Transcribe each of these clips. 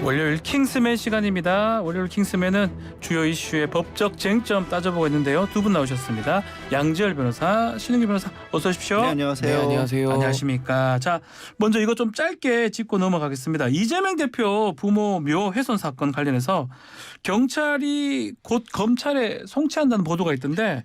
월요일 킹스맨 시간입니다. 월요일 킹스맨은 주요 이슈의 법적 쟁점 따져보고 있는데요. 두 분 나오셨습니다. 양지열 변호사, 신은기 변호사 어서 오십시오. 네, 안녕하세요. 네, 안녕하세요. 안녕하십니까. 자, 먼저 이거 좀 짧게 짚고 넘어가겠습니다. 이재명 대표 부모 묘 훼손 사건 관련해서 경찰이 곧 검찰에 송치한다는 보도가 있던데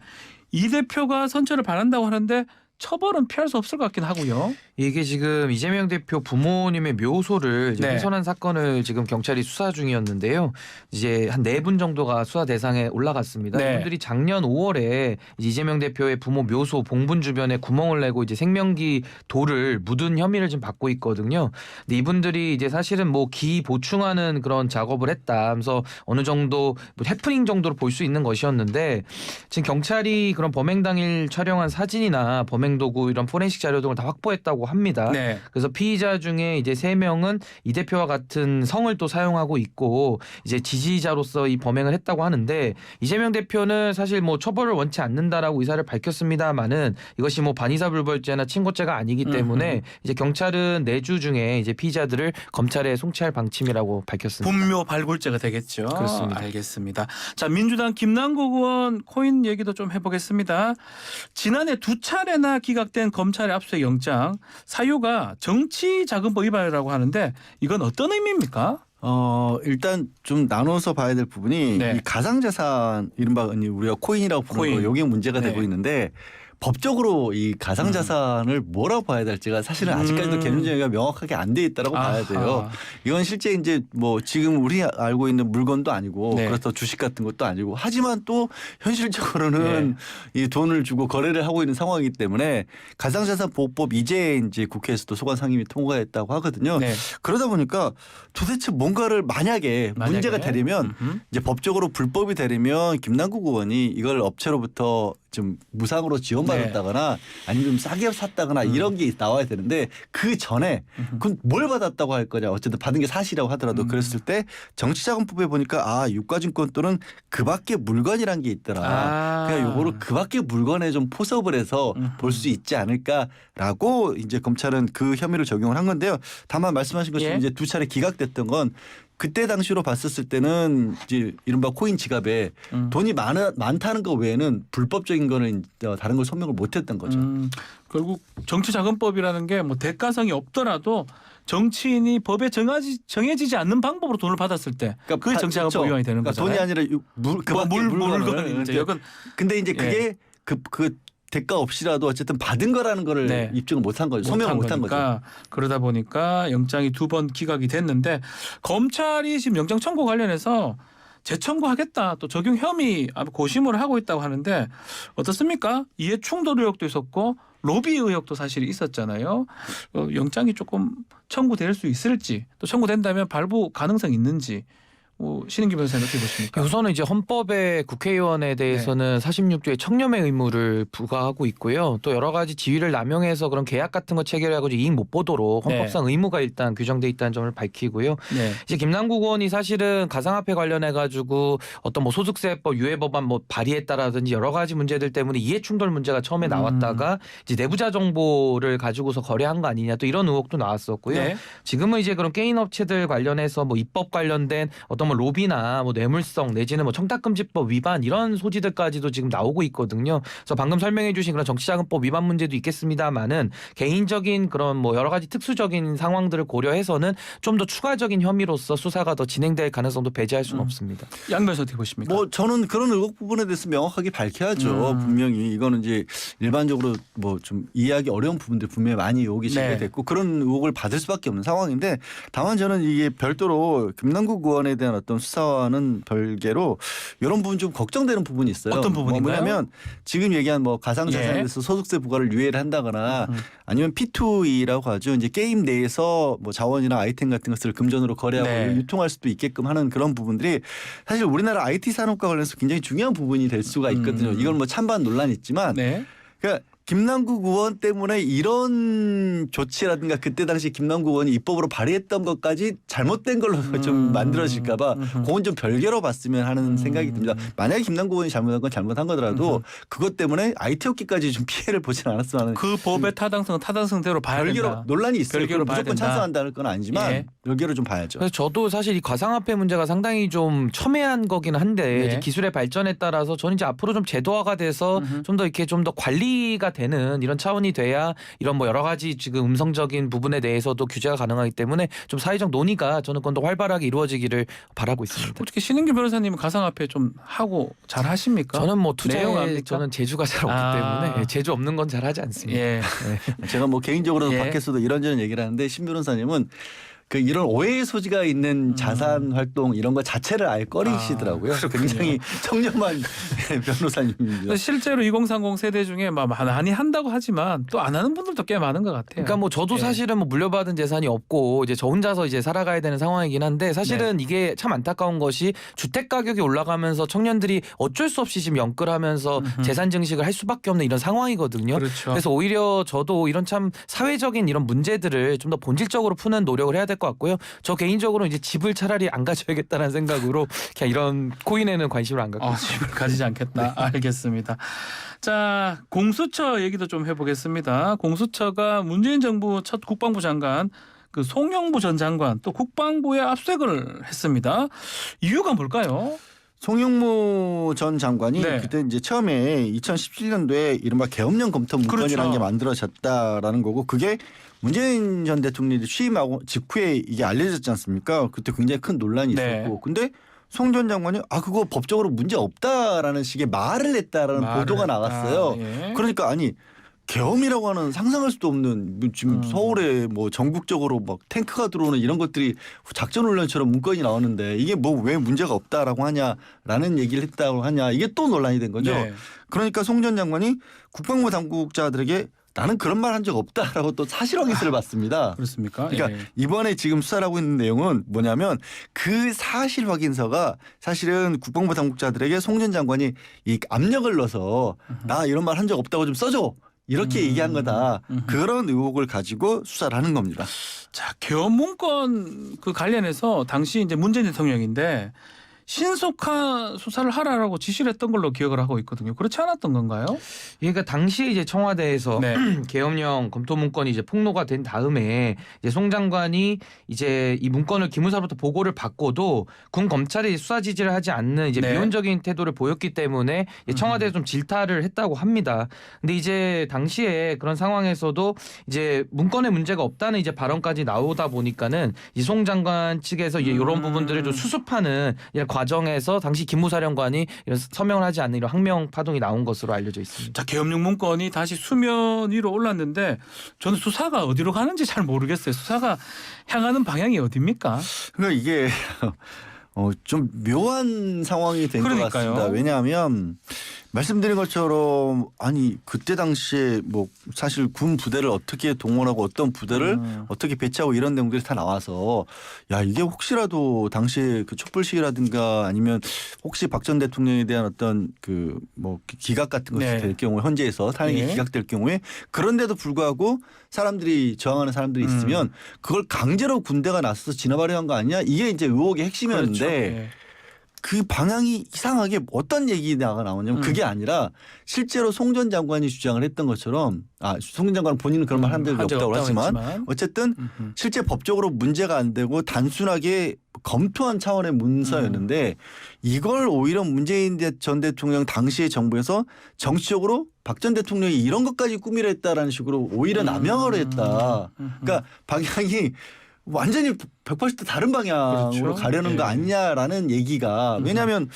이 대표가 선처를 바란다고 하는데 처벌은 피할 수 없을 것 같긴 하고요. 이게 지금 이재명 대표 부모님의 묘소를 이제 네. 훼손한 사건을 지금 경찰이 수사 중이었는데요. 이제 한 4분 정도가 수사 대상에 올라갔습니다. 네. 이분들이 작년 5월에 이재명 대표의 부모 묘소 봉분 주변에 구멍을 내고 이제 생명기 돌을 묻은 혐의를 지금 받고 있거든요. 근데 이분들이 이제 사실은 뭐 기 보충하는 그런 작업을 했다 하면서 어느 정도 뭐 해프닝 정도로 볼 수 있는 것이었는데 지금 경찰이 그런 범행 당일 촬영한 사진이나 범행 도구 이런 포렌식 자료 등을 다 확보했다고 합니다. 네. 그래서 피의자 중에 이제 3명은 이 대표와 같은 성을 또 사용하고 있고 이제 지지자로서 이 범행을 했다고 하는데 이재명 대표는 사실 뭐 처벌을 원치 않는다라고 의사를 밝혔습니다만은 이것이 뭐 반의사불벌죄나 친고죄가 아니기 때문에 이제 경찰은 4주 중에 이제 피의자들을 검찰에 송치할 방침이라고 밝혔습니다. 분묘 발굴죄가 되겠죠. 그렇습니다. 알겠습니다. 자, 민주당 김남국 의원 코인 얘기도 좀 해보겠습니다. 지난해 2차례나 기각된 검찰의 압수수색 영장 사유가 정치자금법 위반이라고 하는데 이건 어떤 의미입니까? 일단 좀 나눠서 봐야 될 부분이 네. 이 가상자산 이른바 우리가 코인이라고 부르는 코인. 거 이게 문제가 네. 되고 있는데 법적으로 이 가상자산을 뭐라고 봐야 될지가 사실은 아직까지도 개념 정의가 명확하게 안 돼 있다라고 봐야 돼요. 이건 실제 이제 뭐 지금 우리 알고 있는 물건도 아니고 네. 그렇다고 주식 같은 것도 아니고 하지만 또 현실적으로는 이 돈을 주고 거래를 하고 있는 상황이기 때문에 가상자산 보호법 이제 국회에서도 소관 상임위 통과했다고 하거든요. 네. 그러다 보니까 도대체 뭔가를 만약에 문제가 되려면 이제 법적으로 불법이 되려면 김남국 의원이 이걸 업체로부터 좀 무상으로 지원받았다거나 아니면 좀 싸게 샀다거나 이런 게 나와야 되는데 그 전에 그건 뭘 받았다고 할 거냐. 어쨌든 받은 게 사실이라고 하더라도 그랬을 때 정치자금법에 보니까 유가증권 또는 그밖에 물건이란 게 있더라. 그러니까 요거를 그밖에 물건에 좀 포섭을 해서 볼 수 있지 않을까라고 이제 검찰은 그 혐의를 적용을 한 건데요. 다만 말씀하신 것처럼 이제 2차례 기각됐던 건 그때 당시로 봤었을 때는 이제 이른바 코인 지갑에 돈이 많다는 거 외에는 불법적인 거는 다른 걸 소명을 못했던 거죠. 결국 정치자금법이라는 게 뭐 대가성이 없더라도 정치인이 법에 정해지지 않는 방법으로 돈을 받았을 때 그게 정치자금법 위반이 되는 거죠. 돈이 아니라 물건이 이제 이건 근데 이제 그게 그 대가 없이라도 어쨌든 받은 거라는 거를 입증을 못한 거죠. 소명을 못한 거죠. 그러다 보니까 영장이 2번 기각이 됐는데 검찰이 지금 영장 청구 관련해서 재청구하겠다 또 적용 혐의 고심을 하고 있다고 하는데 어떻습니까? 이해 충돌 의혹도 있었고 로비 의혹도 사실 있었잖아요. 영장이 조금 청구될 수 있을지 또 청구된다면 발부 가능성이 있는지 신은기 변호사님 어떻게 보십니까? 우선은 이제 헌법에 국회의원에 대해서는 46조의 청렴의 의무를 부과하고 있고요. 또 여러 가지 지위를 남용해서 그런 계약 같은 거 체결하고 이익 못 보도록 헌법상 의무가 일단 규정돼 있다는 점을 밝히고요. 이제 김남국 의원이 사실은 가상화폐 관련해 가지고 어떤 뭐 소득세법 유예법안 뭐 발의했다라든지 여러 가지 문제들 때문에 이해충돌 문제가 처음에 나왔다가 이제 내부자 정보를 가지고서 거래한 거 아니냐 또 이런 의혹도 나왔었고요. 지금은 이제 그런 게임 업체들 관련해서 뭐 입법 관련된 어떤 뭐 로비나 뭐 뇌물성 내지는 뭐 청탁금지법 위반 이런 소지들까지도 지금 나오고 있거든요. 그래서 방금 설명해주신 그런 정치자금법 위반 문제도 있겠습니다만은 개인적인 그런 뭐 여러 가지 특수적인 상황들을 고려해서는 좀 더 추가적인 혐의로서 수사가 더 진행될 가능성도 배제할 수는 없습니다. 양 변호사 어떻게 보십니까? 뭐 저는 그런 의혹 부분에 대해서 명확하게 밝혀야죠. 분명히 이거는 이제 일반적으로 뭐 좀 이해하기 어려운 부분들 분명히 많이 의혹이 제기됐고 그런 의혹을 받을 수밖에 없는 상황인데 다만 저는 이게 별도로 김남국 의원에 대한 어떤 수사와는 별개로 이런 부분 좀 걱정되는 부분이 있어요. 어떤 부분인가요? 뭐냐면 지금 얘기한 뭐 가상자산에 대해서 소득세 부과를 유예를 한다거나 아니면 P2E라고 하죠. 이제 게임 내에서 뭐 자원이나 아이템 같은 것을 금전으로 거래하고 유통할 수도 있게끔 하는 그런 부분들이 사실 우리나라 IT 산업과 관련해서 굉장히 중요한 부분이 될 수가 있거든요. 이건 뭐 찬반 논란이 있지만 그러니까 김남국 의원 때문에 이런 조치라든가 그때 당시 김남국 의원이 입법으로 발의했던 것까지 잘못된 걸로 좀 만들어질까 봐 그건 좀 별개로 봤으면 하는 생각이 듭니다. 만약에 김남국 의원이 잘못한 건 잘못한 거더라도 그것 때문에 IT 업계까지 좀 피해를 보지는 않았으면 하는 그 법의 타당성은 타당성대로 봐야 별개로 된다. 논란이 있어요. 별개로 봐야 무조건 된다. 찬성한다는 건 아니지만 예. 별개로 좀 봐야죠. 그래서 저도 사실 이 가상화폐 문제가 상당히 좀 첨예한 거긴 한데 네. 이제 기술의 발전에 따라서 저는 이제 앞으로 좀 제도화가 돼서 좀 더 이렇게 좀 더 관리가 되는 이런 차원이 돼야 이런 뭐 여러 가지 지금 음성적인 부분에 대해서도 규제가 가능하기 때문에 좀 사회적 논의가 저는 좀 더 활발하게 이루어지기를 바라고 있습니다. 어떻게 신은규 변호사님은 가상화폐 좀 하고 잘 하십니까? 저는 뭐 내용 투자에 압니까? 저는 재주가 잘 없기 아. 때문에 제주 없는 건 잘 하지 않습니다. 예. 제가 뭐 개인적으로도 예. 밖에서도 이런저런 얘기를 하는데 신 변호사님은 그 이런 오해의 소지가 있는 자산 활동 이런 거 자체를 아예 꺼리시더라고요. 굉장히 청렴한 변호사님입니다. 실제로 2030 세대 중에 막 많이 한다고 하지만 또 안 하는 분들도 꽤 많은 것 같아요. 그러니까 뭐 저도 예. 사실은 뭐 물려받은 재산이 없고 이제 저 혼자서 이제 살아가야 되는 상황이긴 한데 사실은 네. 이게 참 안타까운 것이 주택 가격이 올라가면서 청년들이 어쩔 수 없이 지금 연끌하면서 재산 증식을 할 수밖에 없는 이런 상황이거든요. 그렇죠. 그래서 오히려 저도 이런 참 사회적인 이런 문제들을 좀 더 본질적으로 푸는 노력을 해야 될 것 같고요. 저 개인적으로 이제 집을 차라리 안 가져야겠다는 생각으로 그냥 이런 코인에는 관심을 안 갖고 있습니다. 집을 가지지 않겠다. 알겠습니다. 자, 공수처 얘기도 좀 해보겠습니다. 공수처가 문재인 정부 첫 국방부 장관 그 송영무 전 장관 또 국방부에 압수수색을 했습니다. 이유가 뭘까요? 송영무 전 장관이 네. 그때 이제 처음에 2017년도에 이른바 계엄령 검토 문건이라는 그렇죠. 게 만들어졌다라는 거고 그게 문재인 전 대통령이 취임하고 직후에 이게 알려졌지 않습니까? 그때 굉장히 큰 논란이 네. 있었고 근데 송 전 장관이 그거 법적으로 문제 없다라는 식의 말을 했다라는 보도가 나왔어요. 예. 그러니까 아니 계엄이라고 하는 상상할 수도 없는 지금 서울에 뭐 전국적으로 막 탱크가 들어오는 이런 것들이 작전 훈련처럼 문건이 나오는데 이게 뭐 왜 문제가 없다라고 하냐라는 얘기를 했다고 하냐 이게 또 논란이 된 거죠. 네. 그러니까 송 전 장관이 국방부 당국자들에게 나는 그런 말 한 적 없다라고 또 사실 확인서를 받습니다. 그렇습니까? 그러니까 예. 이번에 지금 수사를 하고 있는 내용은 뭐냐면 그 사실 확인서가 사실은 국방부 당국자들에게 송 전 장관이 이 압력을 넣어서 나 이런 말 한 적 없다고 좀 써줘. 이렇게 얘기한 거다. 그런 의혹을 가지고 수사를 하는 겁니다. 자, 계엄 문건 그 관련해서 당시 이제 문재인 대통령인데 신속한 수사를 하라라고 지시를 했던 걸로 기억을 하고 있거든요. 그렇지 않았던 건가요? 그러니까 당시 이제 청와대에서 네. 계엄령 검토 문건이 이제 폭로가 된 다음에 이제 송 장관이 이제 이 문건을 기무사로부터 보고를 받고도 군 검찰이 수사 지지를 하지 않는 이제 네. 미온적인 태도를 보였기 때문에 이제 청와대에서 좀 질타를 했다고 합니다. 근데 이제 당시에 그런 상황에서도 이제 문건에 문제가 없다는 이제 발언까지 나오다 보니까는 이 송 장관 측에서 이제 이런 부분들을 좀 수습하는 이런 과정에서 당시 기무사령관이 이런 서명을 하지 않는 이런 항명 파동이 나온 것으로 알려져 있습니다. 자, 계엄령 문건이 다시 수면 위로 올랐는데 저는 수사가 어디로 가는지 잘 모르겠어요. 수사가 향하는 방향이 어디입니까? 그러니까 이게 좀 묘한 상황이 된 것 그러니까요. 같습니다. 왜냐하면 말씀드린 것처럼 아니 그때 당시에 뭐 사실 군 부대를 어떻게 동원하고 어떤 부대를 어떻게 배치하고 이런 내용들이 다 나와서 야 이게 혹시라도 당시에 그 촛불 시위라든가 아니면 혹시 박 전 대통령에 대한 어떤 그 뭐 기각 같은 것이 네. 될 경우에 헌재에서 탄핵이 예. 기각될 경우에 그런데도 불구하고 사람들이 저항하는 사람들이 있으면 그걸 강제로 군대가 나서서 진압하려 한 거 아니냐 이게 이제 의혹의 핵심이었는데 그렇죠. 예. 그 방향이 이상하게 어떤 얘기가 나오냐면 그게 아니라 실제로 송 전 장관이 주장을 했던 것처럼 송 전 장관은 본인은 그런 말 한 적이 한 적이 없다고 없다고 하지만 했지만. 어쨌든 실제 법적으로 문제가 안 되고 단순하게 검토한 차원의 문서였는데 이걸 오히려 문재인 전 대통령 당시의 정부에서 정치적으로 박 전 대통령이 이런 것까지 꾸미려 했다라는 식으로 오히려 남용하려 했다. 그러니까 방향이 완전히 180도 다른 방향으로 그렇죠. 가려는 거 예. 아니냐라는 얘기가 왜냐하면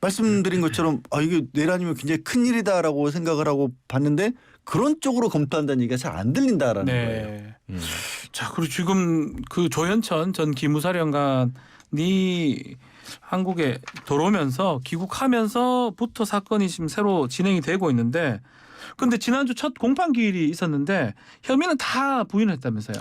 말씀드린 것처럼 이게 내란이면 굉장히 큰일이다라고 생각을 하고 봤는데 그런 쪽으로 검토한다는 얘기가 잘 안 들린다라는 거예요. 네. 예. 자, 그리고 지금 그 조현천 전 기무사령관이 한국에 들어오면서 귀국하면서부터 사건이 지금 새로 진행이 되고 있는데 근데 지난주 첫 공판 기일이 있었는데 혐의는 다 부인했다면서요.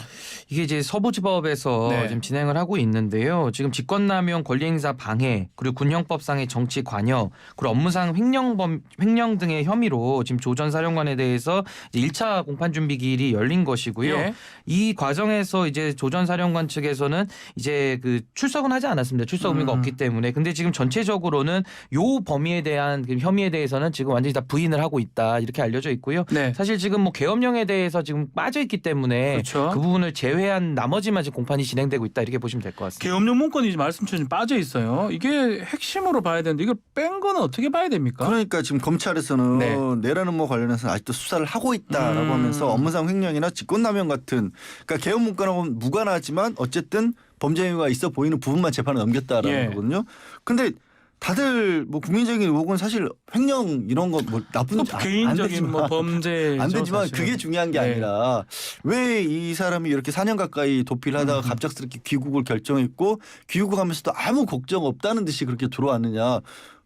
이게 이제 서부지법에서 네. 지금 진행을 하고 있는데요. 지금 직권남용, 권리행사 방해, 그리고 군형법상의 정치 관여, 그리고 업무상 횡령 등의 혐의로 지금 조 전 사령관에 대해서 이제 1차 공판 준비 기일이 열린 것이고요. 예. 이 과정에서 이제 조 전 사령관 측에서는 이제 그 출석은 하지 않았습니다. 출석 의무가 없기 때문에. 근데 지금 전체적으로는 요 범위에 대한 그 혐의에 대해서는 지금 완전히 다 부인을 하고 있다 이렇게 알려져 있고요. 네. 사실 지금 뭐 계엄령에 대해서 지금 빠져 있기 때문에 그렇죠. 그 부분을 제외한 나머지만 지금 공판이 진행되고 있다 이렇게 보시면 될 것 같습니다. 계엄령 문건이 말씀처럼 빠져 있어요. 이게 핵심으로 봐야 되는데 이걸 뺀 거는 어떻게 봐야 됩니까? 그러니까 지금 검찰에서는 네. 내라는 뭐 관련해서 아직도 수사를 하고 있다라고 하면서 업무상 횡령이나 직권남용 같은 그러니까 계엄 문건하고는 무관하지만 어쨌든 범죄 행위가 있어 보이는 부분만 재판에 넘겼다라는 예. 거거든요. 근데 다들 뭐 국민적인 의혹은 사실 횡령 이런 거 뭐 나쁜 뭐 개인적인 뭐 범죄 안 되지만 그게 중요한 게 네. 아니라 왜 이 사람이 이렇게 4년 가까이 도피를 하다가 갑작스럽게 귀국을 결정했고 귀국하면서도 아무 걱정 없다는 듯이 그렇게 들어왔느냐.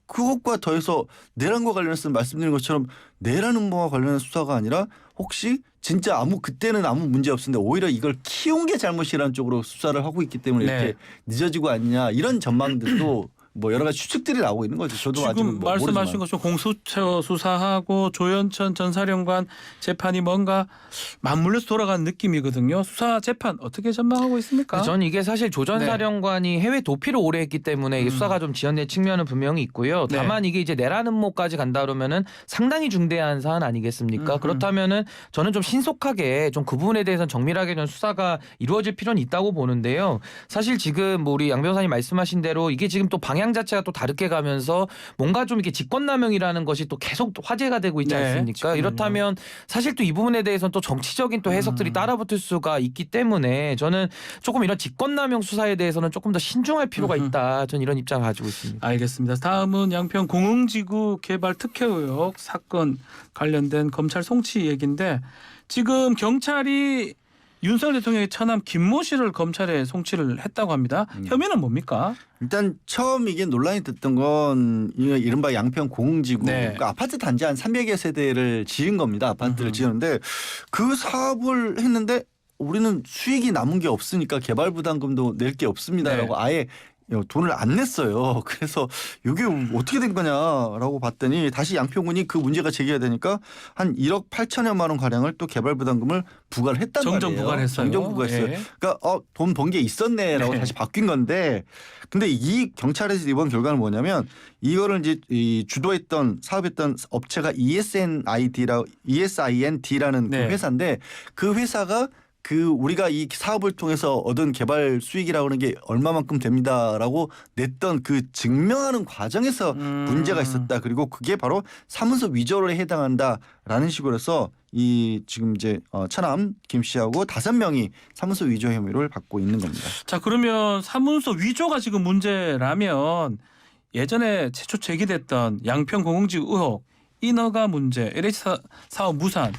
그것과 더해서 내란과 관련해서 말씀드린 것처럼 내란 음모와 관련한 수사가 아니라 혹시 진짜 그때는 아무 문제 없었는데 오히려 이걸 키운 게 잘못이라는 쪽으로 수사를 하고 있기 때문에 네. 이렇게 늦어지고 않냐 이런 전망들도 뭐 여러 가지 추측들이 나오고 있는 거죠. 저도 아직 지금 뭐 말씀하신 것처럼 공수처 수사하고 조현천 전 사령관 재판이 뭔가 맞물려서 돌아가는 느낌이거든요. 수사 재판 어떻게 전망하고 있습니까? 저는 이게 사실 조 전 네. 사령관이 해외 도피를 오래 했기 때문에 이게 수사가 좀 지연된 측면은 분명히 있고요. 네. 다만 이게 이제 내란 음모까지 간다 그러면은 상당히 중대한 사안 아니겠습니까? 그렇다면은 저는 좀 신속하게 좀 그 부분에 대해서는 정밀하게 좀 수사가 이루어질 필요는 있다고 보는데요. 사실 지금 뭐 우리 양 변호사님 말씀하신 대로 이게 지금 또 방향 자체가 또 다르게 가면서 뭔가 좀 이렇게 직권남용이라는 것이 또 계속 또 화제가 되고 있지 네, 않습니까? 직권남용. 이렇다면 사실 또 이 부분에 대해서는 또 정치적인 또 해석들이 따라붙을 수가 있기 때문에 저는 조금 이런 직권남용 수사에 대해서는 조금 더 신중할 필요가 있다. 저는 이런 입장을 가지고 있습니다. 알겠습니다. 다음은 양평 공흥지구 개발 특혜 의혹 사건 관련된 검찰 송치 얘기인데 지금 경찰이 윤석열 대통령의 처남 김모 씨를 검찰에 송치를 했다고 합니다. 혐의는 뭡니까? 일단 처음 이게 논란이 됐던 건 이른바 양평 공흥지구 네. 그러니까 아파트 단지 한 300여 세대를 지은 겁니다. 아파트를 지었는데 그 사업을 했는데 우리는 수익이 남은 게 없으니까 개발 부담금도 낼 게 없습니다라고 네. 아예 돈을 안 냈어요. 그래서 이게 어떻게 된 거냐라고 봤더니 다시 양평군이 그 문제가 제기가 되니까 한 1억 8천여만 원 가량을 또 개발 부담금을 부과를 했단 정정 말이에요. 부과했어요. 정정 부과했어요. 예. 그러니까 돈 번 게 있었네라고 네. 다시 바뀐 건데 근데 이 경찰에서 이번 결과는 뭐냐면 이거를 이제 이 주도했던 사업했던 업체가 ESNID라는 그 네. 회사인데 그 회사가 우리가 이 사업을 통해서 얻은 개발 수익이라고 하는 게 얼마만큼 됩니다라고 냈던 그 증명하는 과정에서 문제가 있었다. 그리고 그게 바로 사문서 위조에 해당한다라는 식으로 해서 이 지금 이제 처남 김 씨하고 5명이 사문서 위조 혐의를 받고 있는 겁니다. 자 그러면 사문서 위조가 지금 문제라면 예전에 최초 제기됐던 양평 공흥지구 의혹 인허가 문제, LH 사업 무산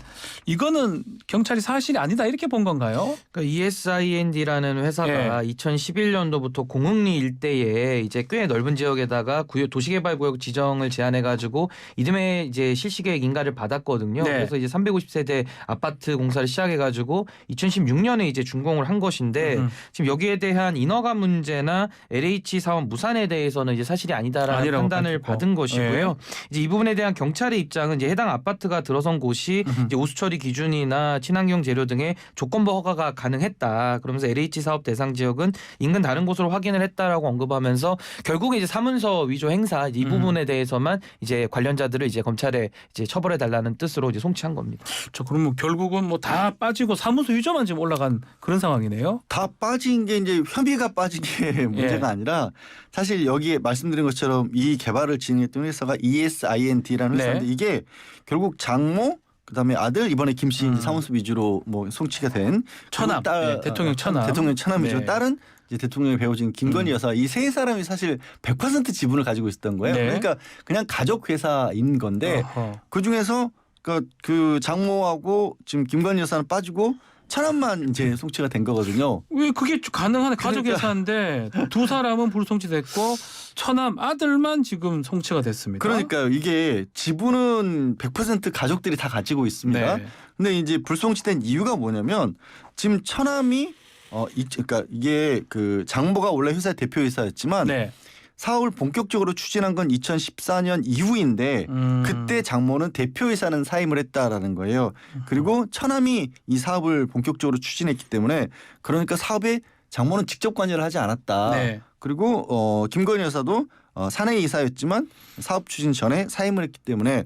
이거는 경찰이 사실이 아니다 이렇게 본 건가요? 그러니까 ESIND라는 회사가 2011년도부터 공흥리 일대에 이제 꽤 넓은 지역에다가 도시개발구역 지정을 제안해가지고 이듬해 이제 실시계획 인가를 받았거든요. 네. 그래서 이제 350세대 아파트 공사를 시작해가지고 2016년에 이제 준공을 한 것인데 지금 여기에 대한 인허가 문제나 LH 사업 무산에 대해서는 이제 사실이 아니다라는 아니라고 판단을 밝혔고. 받은 것이고요. 이제 이 부분에 대한 경찰의 입장은 이제 해당 아파트가 들어선 곳이 이제 우수처리 기준이나 친환경 재료 등의 조건부 허가가 가능했다. 그러면서 LH 사업 대상 지역은 인근 다른 곳으로 확인을 했다라고 언급하면서 결국에 이제 사문서 위조 행사 이 부분에 대해서만 이제 관련자들을 이제 검찰에 이제 처벌해 달라는 뜻으로 이제 송치한 겁니다. 저 그러면 결국은 뭐 다 빠지고 사무소 위조만 지금 올라간 그런 상황이네요. 다 빠진 게 이제 혐의가 빠진 게 문제가 아니라 사실 여기에 말씀드린 것처럼 이 개발을 진행했던 회사가 ESIND라는 네. 회사인데 이게 결국 장모 그다음에 아들 이번에 김 씨 사무소 위주로 뭐 송치가 된 처남, 딸, 대통령 처남. 대통령 처남이죠. 네. 딸은 이제 대통령의 배우진 김건희 여사 이 세 사람이 사실 100% 지분을 가지고 있었던 거예요. 네. 그러니까 그냥 가족 회사인 건데 어허. 그 중에서 그러니까 그 장모하고 지금 김건희 여사는 빠지고 천안만 이제 송치가 된 거거든요. 왜 그게 가능하네. 가족 그러니까. 예사인데 두 사람은 불송치됐고 처남 아들만 지금 송치가 됐습니다. 그러니까요. 이게 지분은 100% 가족들이 다 가지고 있습니다. 네. 근데 이제 불송치된 이유가 뭐냐면 지금 처남이 그러니까 이게 그 장모가 원래 회사의 대표이사였지만 네. 사업을 본격적으로 추진한 건 2014년 이후인데 그때 장모는 대표이사는 사임을 했다라는 거예요. 그리고 처남이 이 사업을 본격적으로 추진했기 때문에 그러니까 사업에 장모는 직접 관여를 하지 않았다. 네. 그리고 김건희 여사도 사내 이사였지만 사업 추진 전에 사임을 했기 때문에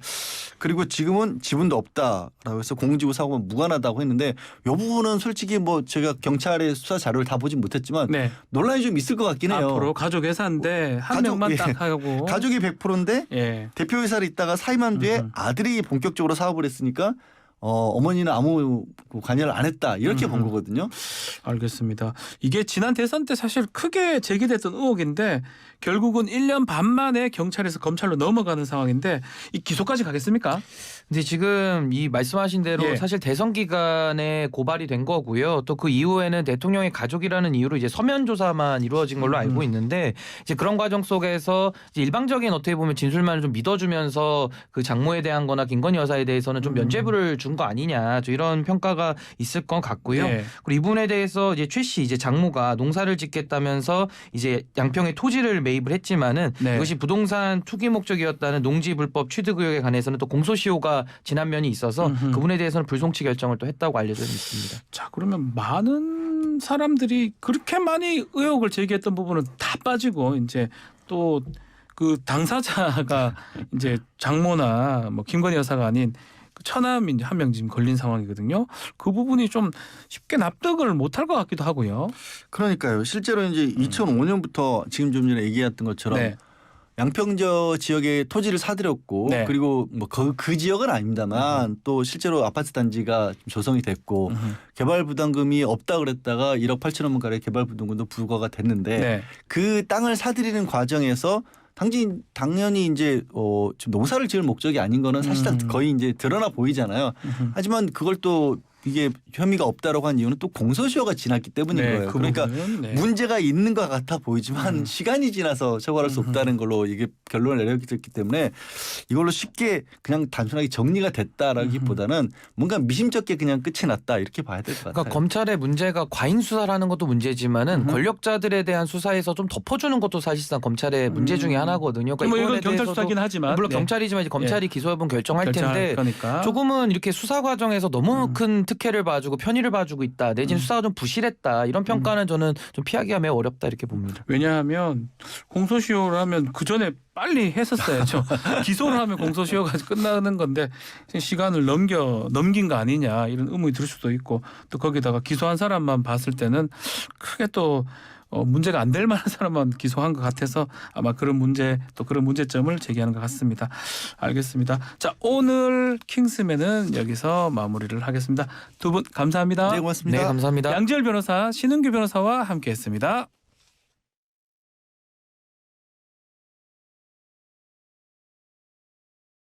그리고 지금은 지분도 없다라고 해서 공무지구 사고가 무관하다고 했는데 이 부분은 솔직히 뭐 제가 경찰의 수사 자료를 다 보진 못했지만 네. 논란이 좀 있을 것 같긴 해요. 앞으로 가족 예사인데 한 가족, 명만 예. 딱 하고 가족이 100%인데 예. 대표이사를 있다가 사임한 뒤에 아들이 본격적으로 사업을 했으니까 어머니는 아무 관여를 안 했다 이렇게 본 거거든요. 알겠습니다. 이게 지난 대선 때 사실 크게 제기됐던 의혹인데 결국은 1년 반 만에 경찰에서 검찰로 넘어가는 상황인데 이 기소까지 가겠습니까? 근데 지금 이 말씀하신 대로 예. 사실 대선 기간에 고발이 된 거고요. 또 그 이후에는 대통령의 가족이라는 이유로 이제 서면 조사만 이루어진 걸로 알고 있는데 이제 그런 과정 속에서 이제 일방적인 어떻게 보면 진술만을 좀 믿어주면서 그 장모에 대한 거나 김건희 여사에 대해서는 좀 면죄부를 준 거 아니냐 이런 평가가 있을 것 같고요. 네. 그리고 이분에 대해서 이제 최 씨 이제 장모가 농사를 짓겠다면서 이제 양평에 토지를 매입을 했지만은 네. 이것이 부동산 투기 목적이었다는 농지 불법 취득 의혹에 관해서는 또 공소시효가 지난 면이 있어서 그분에 대해서는 불송치 결정을 또 했다고 알려져 있습니다. 자, 그러면 많은 사람들이 그렇게 많이 의혹을 제기했던 부분은 다 빠지고 이제 또 그 당사자가 이제 장모나 뭐 김건희 여사가 아닌 처남이 한 명 지금 걸린 상황이거든요. 그 부분이 좀 쉽게 납득을 못할 것 같기도 하고요. 그러니까요. 실제로 이제 2005년부터 지금 좀 전에 얘기했던 것처럼 네. 양평저 지역에 토지를 사들였고 네. 그리고 뭐 그 지역은 아닙니다만 또 실제로 아파트 단지가 조성이 됐고 개발 부담금이 없다 그랬다가 1억 8천원 가량 개발 부담금도 부과가 됐는데 네. 그 땅을 사들이는 과정에서 당연히 이제 지금 농사를 지을 목적이 아닌 거는 사실상 거의 이제 드러나 보이잖아요. 하지만 그걸 또 이게 혐의가 없다라고 한 이유는 또 공소시효가 지났기 때문인 네, 거예요. 그 그러니까 부분은, 네. 문제가 있는 것 같아 보이지만 시간이 지나서 처벌할 수 없다는 걸로 이게 결론을 내렸기 때문에 이걸로 쉽게 그냥 단순하게 정리가 됐다라기보다는 뭔가 미심쩍게 그냥 끝이 났다 이렇게 봐야 될 것 같아요. 그러니까 검찰의 문제가 과잉 수사라는 것도 문제지만은 권력자들에 대한 수사에서 좀 덮어주는 것도 사실상 검찰의 문제 중에 하나거든요. 그러니까 뭐 이거에 이건 경찰 대해서도 수사긴 하지만 물론 네. 경찰이지만 이제 검찰이 기소여부는 결정할 텐데 거니까. 조금은 이렇게 수사 과정에서 너무 큰 특혜를 봐주고 편의를 봐주고 있다. 내지는 수사가 좀 부실했다. 이런 평가는 저는 좀 피하기가 매우 어렵다 이렇게 봅니다. 왜냐하면 공소시효라면 그 전에 빨리 했었어야죠. 기소를 하면 공소시효가 끝나는 건데 시간을 넘긴 거 아니냐 이런 의문이 들 수도 있고 또 거기다가 기소한 사람만 봤을 때는 크게 또 문제가 안 될 만한 사람만 기소한 것 같아서 아마 그런 문제 또 그런 문제점을 제기하는 것 같습니다. 알겠습니다. 자, 오늘 킹스맨은 여기서 마무리를 하겠습니다. 두 분 감사합니다. 네, 고맙습니다. 네, 감사합니다. 양지열 변호사, 신은규 변호사와 함께했습니다.